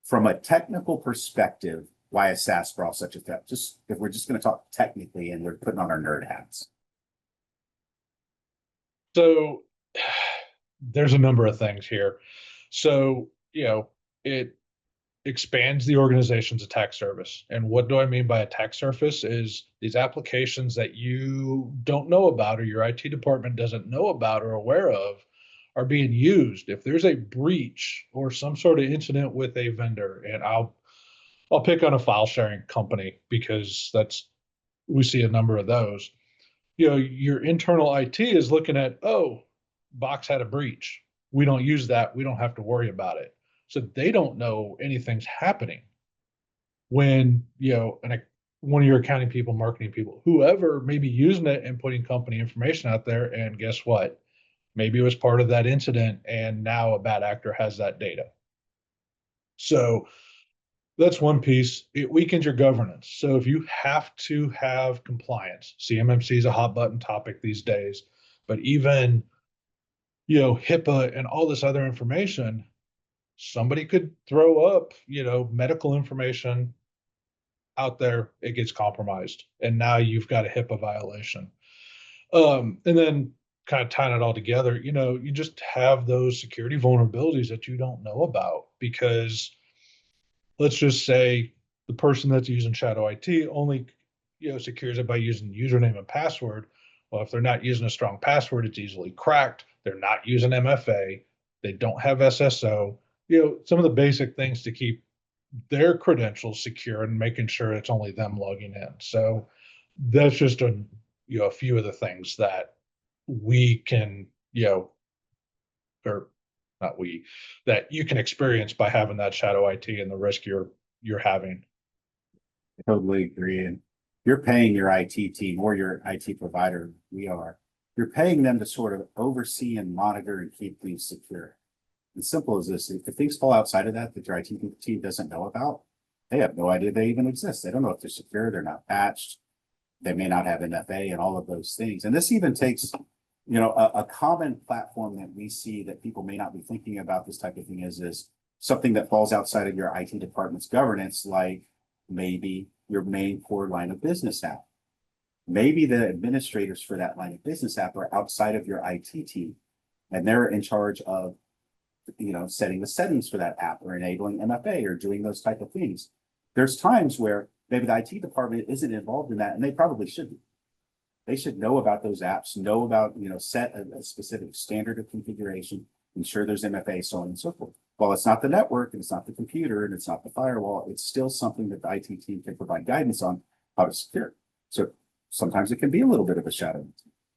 from a technical perspective, why is SaaS Sprawl such a threat? Just if we're just going to talk technically and we're putting on our nerd hats. So there's a number of things here. So, it expands the organization's attack surface. And what do I mean by attack surface is these applications that you don't know about or your IT department doesn't know about or aware of are being used. If there's a breach or some sort of incident with a vendor, and I'll pick on a file sharing company because we see a number of those. Your internal IT is looking at, oh, Box had a breach. We don't use that. We don't have to worry about it. So they don't know anything's happening when, one of your accounting people, marketing people, whoever may be using it and putting company information out there. And guess what? Maybe it was part of that incident and now a bad actor has that data. So that's one piece. It weakens your governance. So if you have to have compliance, CMMC is a hot button topic these days, but even, HIPAA and all this other information, somebody could throw up, medical information out there, it gets compromised. And now you've got a HIPAA violation. And then kind of tying it all together, you just have those security vulnerabilities that you don't know about because let's just say the person that's using Shadow IT only, secures it by using username and password. Well, if they're not using a strong password, it's easily cracked. They're not using MFA. They don't have SSO. Some of the basic things to keep their credentials secure and making sure it's only them logging in. So that's just a few of the things that we can, or not we, that you can experience by having that Shadow IT and the risk you're having. I totally agree. And you're paying your IT team or your IT provider, you're paying them to sort of oversee and monitor and keep things secure. As simple as this, if things fall outside of that your IT team doesn't know about, they have no idea they even exist. They don't know if they're secure, they're not patched, they may not have MFA and all of those things. And this even takes, a common platform that we see that people may not be thinking about this type of thing is something that falls outside of your IT department's governance, like maybe your main core line of business app. Maybe the administrators for that line of business app are outside of your IT team, and they're in charge of, setting the settings for that app or enabling MFA or doing those type of things. There's times where maybe the IT department isn't involved in that, and they probably should be. They should know about those apps, know about, set a specific standard of configuration, ensure there's MFA, so on and so forth. While it's not the network and it's not the computer and it's not the firewall, it's still something that the IT team can provide guidance on how to secure. So sometimes it can be a little bit of a shadow.